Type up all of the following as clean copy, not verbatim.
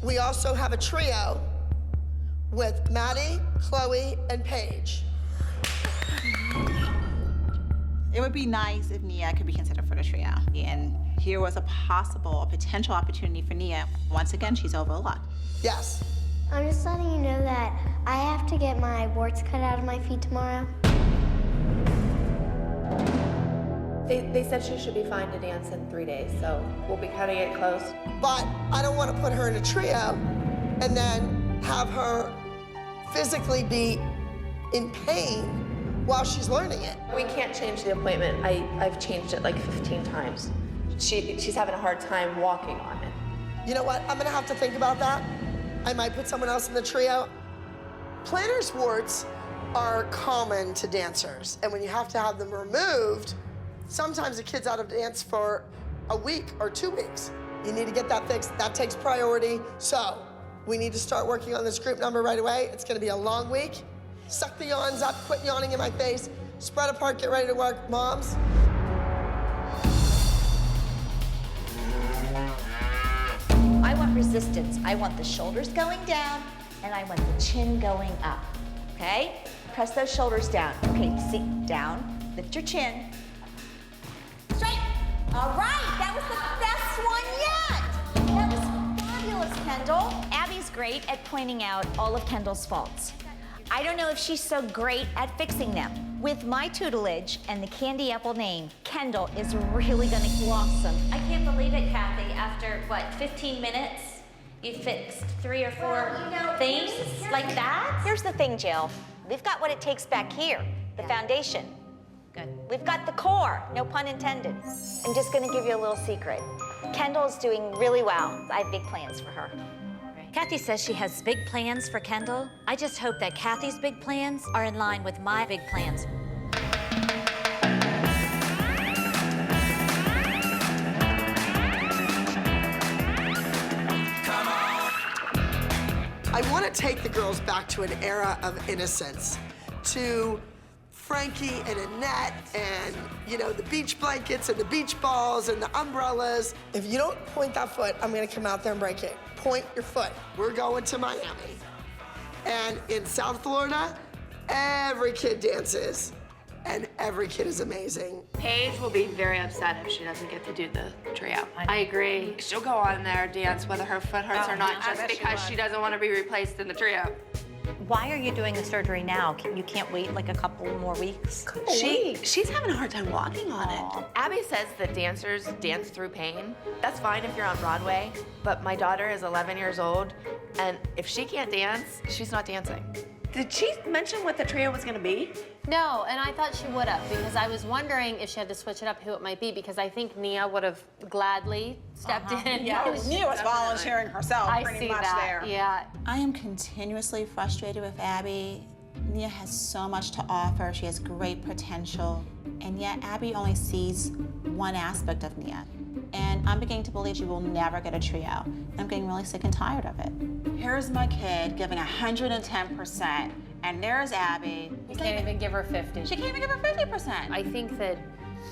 We also have a trio with Maddie, Chloe, and Paige. It would be nice if Nia could be considered for the trio. And here was a potential opportunity for Nia. Once again, she's overlooked. Yes. I'm just letting you know that I have to get my warts cut out of my feet tomorrow. They said she should be fine to dance in 3 days, so we'll be cutting it close. But I don't want to put her in a trio and then have her physically be in pain while she's learning it. We can't change the appointment. I've changed it like 15 times. She's having a hard time walking on it. You know what? I'm gonna have to think about that. I might put someone else in the trio. Plantar warts are common to dancers, and when you have to have them removed, sometimes the kid's out of dance for a week or 2 weeks. You need to get that fixed. That takes priority. So we need to start working on this group number right away. It's gonna be a long week. Suck the yawns up, quit yawning in my face. Spread apart, get ready to work. Moms. I want resistance. I want the shoulders going down, and I want the chin going up, okay? Press those shoulders down. Okay, sit down, lift your chin. Straight. All right, that was the best one yet. That was fabulous, Kendall. Abby's great at pointing out all of Kendall's faults. I don't know if she's so great at fixing them. With my tutelage and the candy apple name, Kendall is really gonna blossom. I can't believe it, Kathy. After, what, 15 minutes, you fixed 3 or 4 things like that? Here's the thing, Jill. We've got what it takes back here, the foundation. Good. We've got the core, no pun intended. I'm just gonna give you a little secret. Kendall's doing really well. I have big plans for her. Kathy says she has big plans for Kendall. I just hope that Kathy's big plans are in line with my big plans. I want to take the girls back to an era of innocence, to Frankie and Annette and, you know, the beach blankets and the beach balls and the umbrellas. If you don't point that foot, I'm gonna come out there and break it. Point your foot. We're going to Miami. And in South Florida, every kid dances and every kid is amazing. Paige will be very upset if she doesn't get to do the trio. I agree. She'll go on there, dance, whether her foot hurts or not, just because she doesn't want to be replaced in the trio. Why are you doing the surgery now? You can't wait like a couple more weeks? She's having a hard time walking on it. Abby says that dancers dance through pain. That's fine if you're on Broadway, but my daughter is 11 years old, and if she can't dance, she's not dancing. Did she mention what the trio was gonna be? No, and I thought she would have, because I was wondering if she had to switch it up, who it might be, because I think Nia would have gladly stepped in. Yeah, Nia was volunteering herself pretty much there. Yeah. I am continuously frustrated with Abby. Nia has so much to offer. She has great potential, and yet Abby only sees one aspect of Nia. And I'm beginning to believe she will never get a trio. I'm getting really sick and tired of it. Here's my kid giving 110%, and there's Abby. You can't even give her 50. She can't even give her 50%. I think that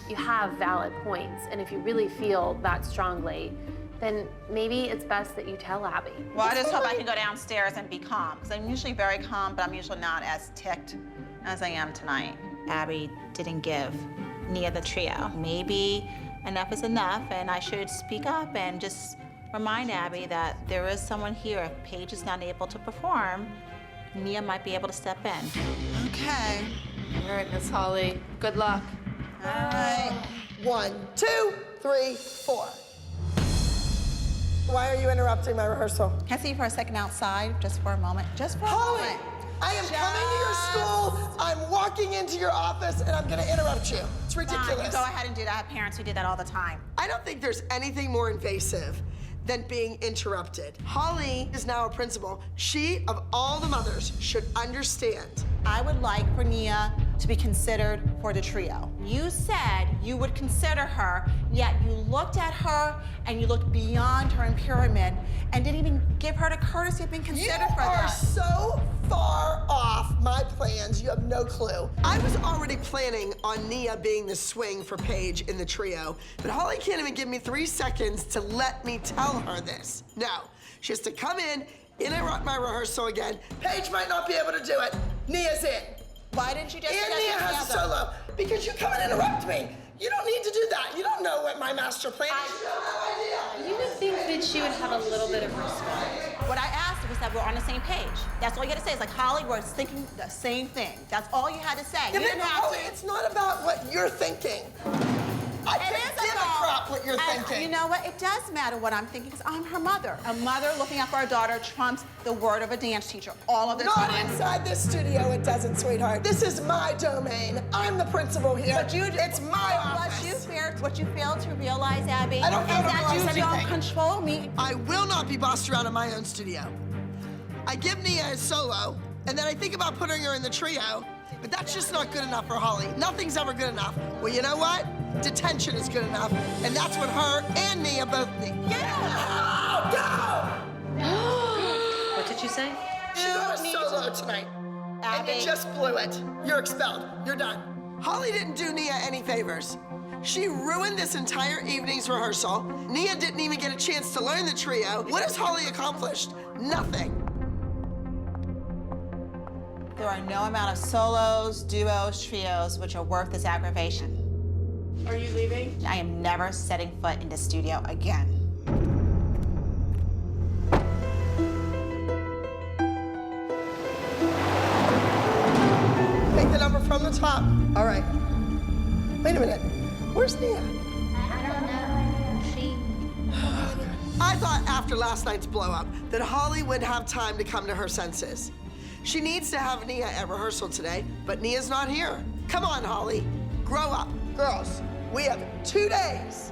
you have valid points, and if you really feel that strongly, then maybe it's best that you tell Abby. Well, I just hope I can go downstairs and be calm, because I'm usually very calm, but I'm usually not as ticked as I am tonight. Abby didn't give Nia the trio. Maybe enough is enough, and I should speak up and just remind Abby that there is someone here. If Paige is not able to perform, Nia might be able to step in. Okay. All right, Miss Holly, good luck. All right. 1, 2, 3, 4. Why are you interrupting my rehearsal? Can I see you for a second outside, just for a moment? Just for a Holly, moment. I am coming to your school, I'm walking into your office, and I'm gonna interrupt you. It's ridiculous. Fine, you go ahead and do that. I have parents who do that all the time. I don't think there's anything more invasive than being interrupted. Holly is now a principal. She, of all the mothers, should understand. I would like for Nia to be considered for the trio. You said you would consider her, yet you looked at her and you looked beyond her in pyramid and didn't even give her the courtesy of being considered for that. You are so far off my plans, you have no clue. I was already planning on Nia being the swing for Paige in the trio, but Holly can't even give me 3 seconds to let me tell her this. No, She has to come in, interrupt my rehearsal again. Paige might not be able to do it. Nia's in. Why didn't you just And Nia has a solo. Because you come and interrupt me. You don't need to do that. You don't know what my master plan is. You have no idea. You would think that she would have a little bit of respect. What I asked was that we're on the same page. That's all you had to say. It's like, Holly, we're thinking the same thing. That's all you had to say. Yeah, You didn't have Holly, to. it's not about what you're thinking. I It couldn't is give a about- crap what you're and thinking. You know what? It does matter what I'm thinking because I'm her mother. A mother looking out for her daughter trumps the word of a dance teacher all of the Not time. inside this studio, it doesn't, sweetheart. This is my domain. I'm the principal here. But you, it's my office. What you fail to realize, Abby, I don't is fail to that you realize don't anything. control me. I will not be bossed around in my own studio. I give Nia a solo, and then I think about putting her in the trio, but that's just not good enough for Holly. Nothing's ever good enough. Well, you know what? Detention is good enough, and that's what her and Nia both need. Yeah! Go! What did you say? She got a solo tonight, and you just blew it. You're expelled. You're done. Holly didn't do Nia any favors. She ruined this entire evening's rehearsal. Nia didn't even get a chance to learn the trio. What has Holly accomplished? Nothing. There are no amount of solos, duos, trios which are worth this aggravation. Are you leaving? I am never setting foot in the studio again. Make the number from the top. All right. Wait a minute. Where's Nia? I don't know. She. I thought after last night's blow up that Holly would have time to come to her senses. She needs to have Nia at rehearsal today, but Nia's not here. Come on, Holly. Grow up. Girls, we have 2 days.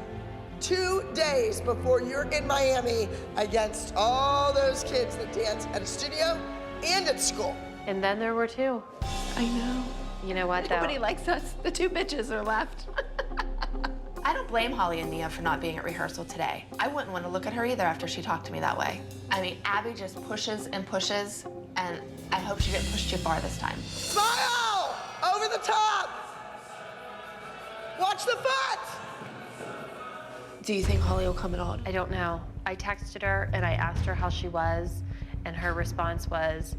2 days before you're in Miami against all those kids that dance at a studio and at school. And then there were two. I know. You know what, though? Nobody likes us. The two bitches are left. I don't blame Holly and Nia for not being at rehearsal today. I wouldn't want to look at her either after she talked to me that way. I mean, Abby just pushes and pushes, and I hope she didn't push too far this time. Smile! Over the top! Watch the foot! Do you think Holly will come at all? I don't know. I texted her and I asked her how she was, and her response was,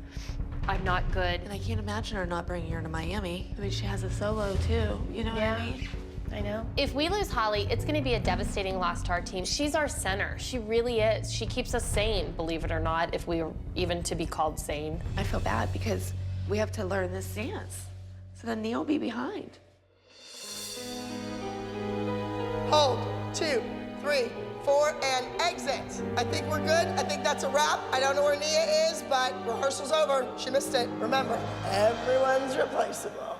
I'm not good. And I can't imagine her not bringing her to Miami. I mean, she has a solo too, you know what I mean? I know. If we lose Holly, it's going to be a devastating loss to our team. She's our center. She really is. She keeps us sane, believe it or not, if we were even to be called sane. I feel bad because we have to learn this dance. So then Nia will be behind. Hold, 2, 3, 4, and exit. I think we're good. I think that's a wrap. I don't know where Nia is, but rehearsal's over. She missed it. Remember, everyone's replaceable.